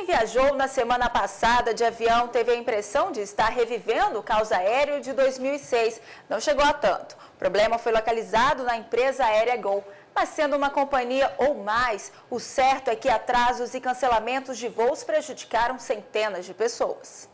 Quem viajou na semana passada de avião teve a impressão de estar revivendo o caos aéreo de 2006. Não chegou a tanto. O problema foi localizado na empresa aérea Gol. Mas sendo uma companhia ou mais, o certo é que atrasos e cancelamentos de voos prejudicaram centenas de pessoas.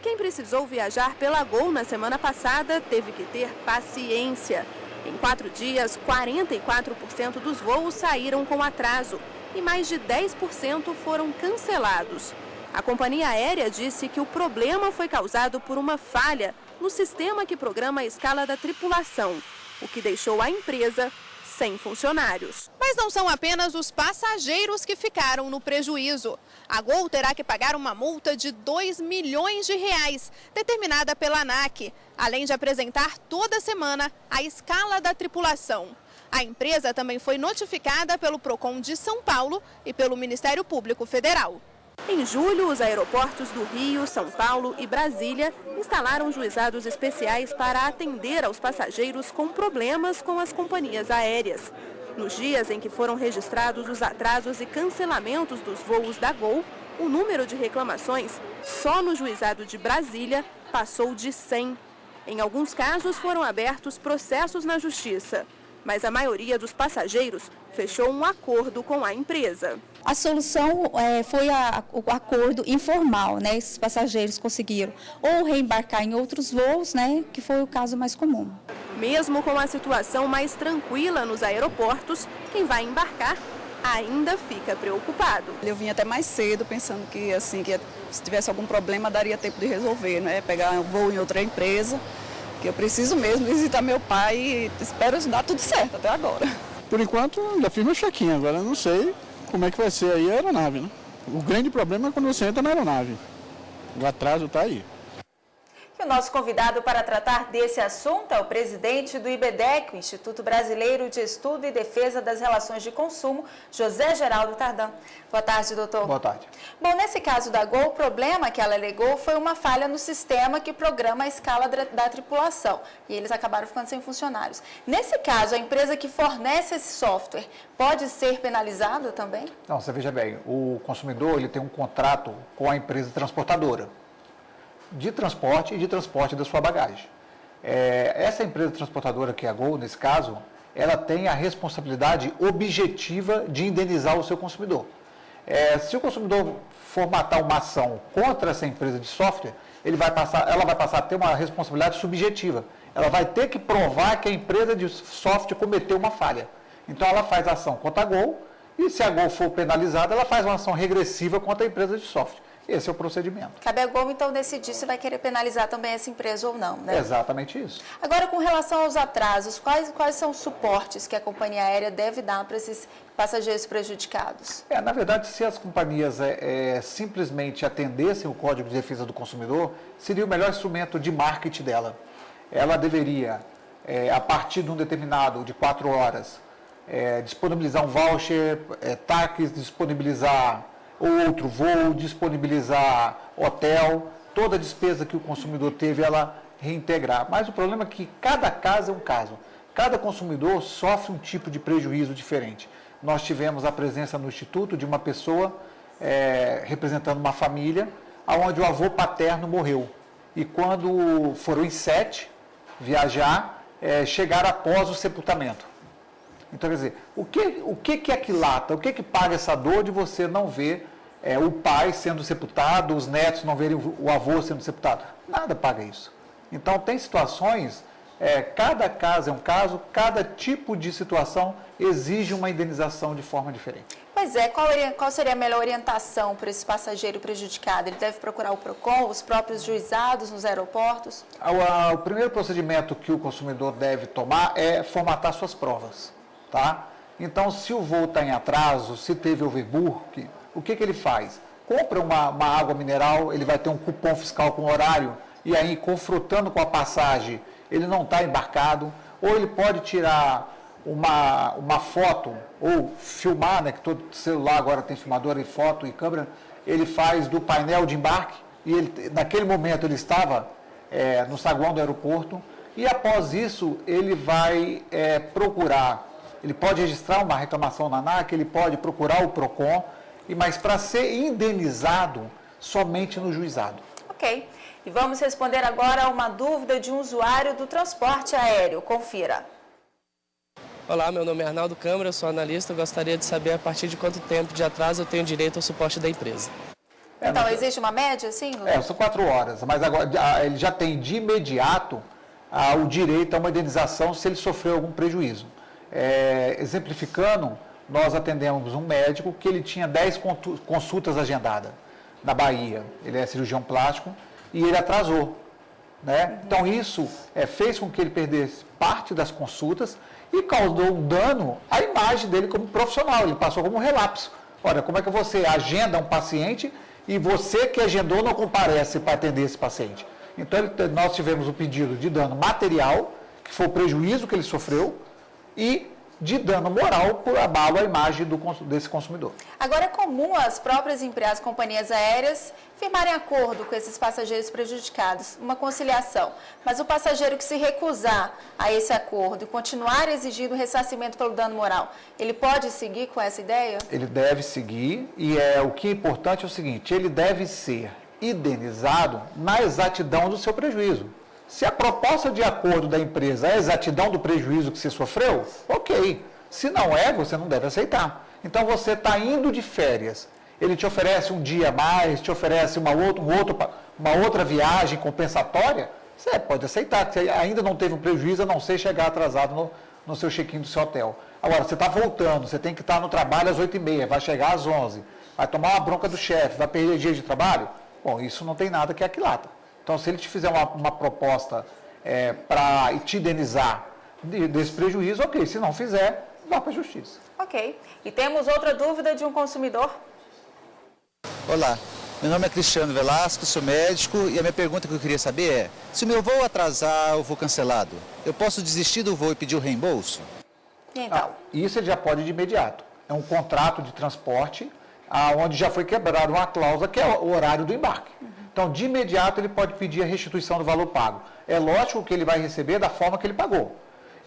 Quem precisou viajar pela Gol na semana passada teve que ter paciência. Em 4 dias, 44% dos voos saíram com atraso e mais de 10% foram cancelados. A companhia aérea disse que o problema foi causado por uma falha no sistema que programa a escala da tripulação, o que deixou a empresa sem funcionários. Mas não são apenas os passageiros que ficaram no prejuízo. A Gol terá que pagar uma multa de R$2 milhões, determinada pela ANAC, além de apresentar toda semana a escala da tripulação. A empresa também foi notificada pelo Procon de São Paulo e pelo Ministério Público Federal. Em julho, os aeroportos do Rio, São Paulo e Brasília instalaram juizados especiais para atender aos passageiros com problemas com as companhias aéreas. Nos dias em que foram registrados os atrasos e cancelamentos dos voos da Gol, o número de reclamações só no juizado de Brasília passou de 100. Em alguns casos foram abertos processos na justiça, mas a maioria dos passageiros fechou um acordo com a empresa. A solução foi o acordo informal, né? Esses passageiros conseguiram ou reembarcar em outros voos, né? Que foi o caso mais comum. Mesmo com a situação mais tranquila nos aeroportos, quem vai embarcar ainda fica preocupado. Eu vim até mais cedo pensando que, assim, que se tivesse algum problema daria tempo de resolver, né? Pegar um voo em outra empresa, que eu preciso mesmo visitar meu pai e espero dar tudo certo até agora. Por enquanto, já fiz meu check-in, agora eu não sei como é que vai ser aí a aeronave, né? O grande problema é quando você entra na aeronave. O atraso está aí. E o nosso convidado para tratar desse assunto é o presidente do IBDEC, o Instituto Brasileiro de Estudo e Defesa das Relações de Consumo, José Geraldo Tardan. Boa tarde, doutor. Boa tarde. Bom, nesse caso da Gol, o problema que ela alegou foi uma falha no sistema que programa a escala da tripulação. E eles acabaram ficando sem funcionários. Nesse caso, a empresa que fornece esse software pode ser penalizada também? Não, você veja bem, o consumidor ele tem um contrato com a empresa transportadora de transporte e de transporte da sua bagagem. Essa empresa transportadora, que é a Gol, nesse caso, ela tem a responsabilidade objetiva de indenizar o seu consumidor. Se o consumidor formatar uma ação contra essa empresa de software, ela vai passar a ter uma responsabilidade subjetiva. Ela vai ter que provar que a empresa de software cometeu uma falha. Então ela faz a ação contra a Gol e, se a Gol for penalizada, ela faz uma ação regressiva contra a empresa de software. Esse é o procedimento. Cabe a Gol, então, decidir se vai querer penalizar também essa empresa ou não, né? Exatamente isso. Agora, com relação aos atrasos, quais são os suportes que a companhia aérea deve dar para esses passageiros prejudicados? Na verdade, se as companhias simplesmente atendessem o Código de Defesa do Consumidor, seria o melhor instrumento de marketing dela. Ela deveria, a partir de um determinado de 4 horas, disponibilizar um voucher, taxas, disponibilizar outro voo, disponibilizar hotel, toda a despesa que o consumidor teve, ela reintegrar. Mas o problema é que cada caso é um caso. Cada consumidor sofre um tipo de prejuízo diferente. Nós tivemos a presença no Instituto de uma pessoa representando uma família, onde o avô paterno morreu. E quando foram em 7 viajar, chegaram após o sepultamento. Então, quer dizer, o que aquilata, o que paga essa dor de você não ver o pai sendo sepultado, os netos não verem o avô sendo sepultado? Nada paga isso. Então, tem situações, cada caso é um caso, cada tipo de situação exige uma indenização de forma diferente. Pois é, qual seria a melhor orientação para esse passageiro prejudicado? Ele deve procurar o Procon, os próprios juizados nos aeroportos? O primeiro procedimento que o consumidor deve tomar é formatar suas provas. Tá? Então, se o voo está em atraso, se teve overbook, o que ele faz? Compra uma água mineral, ele vai ter um cupom fiscal com horário, e aí, confrontando com a passagem, ele não está embarcado, ou ele pode tirar uma foto, ou filmar, né, que todo celular agora tem filmador e foto e câmera, ele faz do painel de embarque, e naquele momento ele estava no saguão do aeroporto, e após isso ele vai procurar. Ele pode registrar uma reclamação na ANAC, ele pode procurar o PROCON, mas para ser indenizado somente no juizado. Ok. E vamos responder agora a uma dúvida de um usuário do transporte aéreo. Confira. Olá, meu nome é Arnaldo Câmara, eu sou analista. Eu gostaria de saber a partir de quanto tempo de atraso eu tenho direito ao suporte da empresa. Então, existe uma média, assim? São 4 horas, mas agora ele já tem de imediato o direito a uma indenização se ele sofreu algum prejuízo. Exemplificando, nós atendemos um médico que ele tinha 10 consultas agendadas na Bahia. Ele é cirurgião plástico e ele atrasou, né? Então isso fez com que ele perdesse parte das consultas e causou um dano à imagem dele como profissional. Ele passou como um relapso. Olha, como é que você agenda um paciente e você que agendou não comparece para atender esse paciente? Então nós tivemos o pedido de dano material, que foi o prejuízo que ele sofreu, e de dano moral por abalo à imagem desse consumidor. Agora, é comum as próprias empresas, companhias aéreas, firmarem acordo com esses passageiros prejudicados, uma conciliação. Mas o passageiro que se recusar a esse acordo e continuar exigindo ressarcimento pelo dano moral, ele pode seguir com essa ideia? Ele deve seguir, e o que é importante é o seguinte, ele deve ser indenizado na exatidão do seu prejuízo. Se a proposta de acordo da empresa é a exatidão do prejuízo que você sofreu, ok. Se não é, você não deve aceitar. Então, você está indo de férias, ele te oferece um dia a mais, te oferece uma outra viagem compensatória, você pode aceitar. Você ainda não teve um prejuízo, a não ser chegar atrasado no seu check-in do seu hotel. Agora, você está voltando, você tem que estar no trabalho às 8h30, vai chegar às 11h, vai tomar uma bronca do chefe, vai perder dia de trabalho? Bom, isso não tem nada que aquilata. Então, se ele te fizer uma proposta para te indenizar desse prejuízo, ok. Se não fizer, vá para a justiça. Ok. E temos outra dúvida de um consumidor. Olá, meu nome é Cristiano Velasco, sou médico e a minha pergunta que eu queria saber é: se o meu voo atrasar ou for cancelado, eu posso desistir do voo e pedir o reembolso? Então? Isso ele já pode de imediato. É um contrato de transporte onde já foi quebrada uma cláusula que é o horário do embarque. Então, de imediato, ele pode pedir a restituição do valor pago. É lógico que ele vai receber da forma que ele pagou.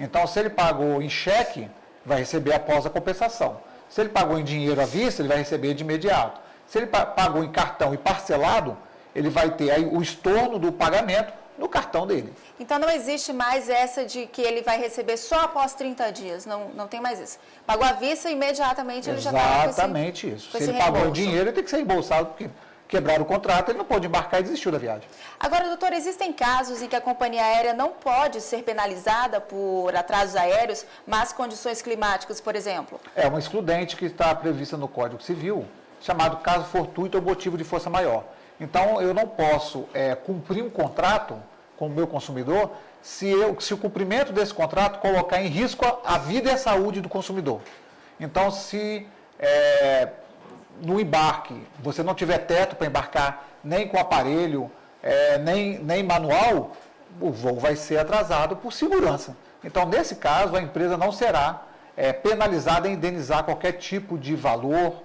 Então, se ele pagou em cheque, vai receber após a compensação. Se ele pagou em dinheiro à vista, ele vai receber de imediato. Se ele pagou em cartão e parcelado, ele vai ter aí o estorno do pagamento no cartão dele. Então, não existe mais essa de que ele vai receber só após 30 dias. Não tem mais isso. Pagou à vista, imediatamente ele já está Exatamente isso. Se ele pagou em dinheiro, ele tem que ser reembolsado, porque quebrar o contrato, ele não pode embarcar e desistiu da viagem. Agora, doutor, existem casos em que a companhia aérea não pode ser penalizada por atrasos aéreos, mas condições climáticas, por exemplo? É uma excludente que está prevista no Código Civil, chamado caso fortuito ou motivo de força maior. Então, eu não posso cumprir um contrato com o meu consumidor se o cumprimento desse contrato colocar em risco a vida e a saúde do consumidor. Então, se no embarque você não tiver teto para embarcar, nem com aparelho, nem manual, o voo vai ser atrasado por segurança. Então, nesse caso, a empresa não será penalizada em indenizar qualquer tipo de valor,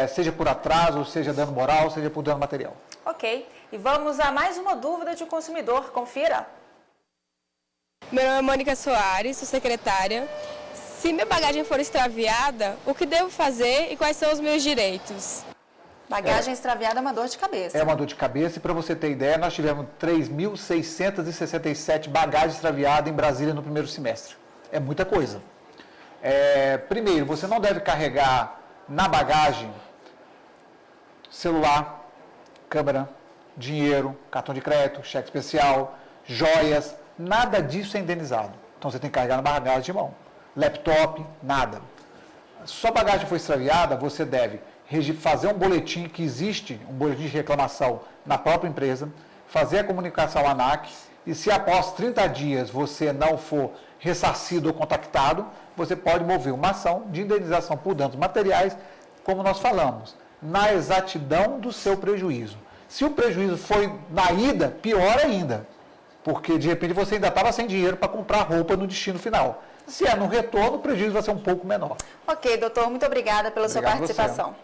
seja por atraso, seja dano moral, seja por dano material. Ok. E vamos a mais uma dúvida de consumidor. Confira. Meu nome é Mônica Soares, sou secretária. Se minha bagagem for extraviada, o que devo fazer e quais são os meus direitos? Bagagem extraviada é uma dor de cabeça. É uma dor de cabeça e, para você ter ideia, nós tivemos 3.667 bagagens extraviadas em Brasília no primeiro semestre. É muita coisa. Primeiro, você não deve carregar na bagagem celular, câmera, dinheiro, cartão de crédito, cheque especial, joias, nada disso é indenizado. Então, você tem que carregar na bagagem de mão. Laptop, nada. Se sua bagagem foi extraviada, você deve fazer um boletim que existe, um boletim de reclamação na própria empresa, fazer a comunicação à ANAC e se após 30 dias você não for ressarcido ou contactado, você pode mover uma ação de indenização por danos materiais, como nós falamos, na exatidão do seu prejuízo. Se o prejuízo foi na ida, pior ainda, porque de repente você ainda estava sem dinheiro para comprar roupa no destino final. Se é no retorno, o prejuízo vai ser um pouco menor. Ok, doutor, muito obrigada pela sua participação.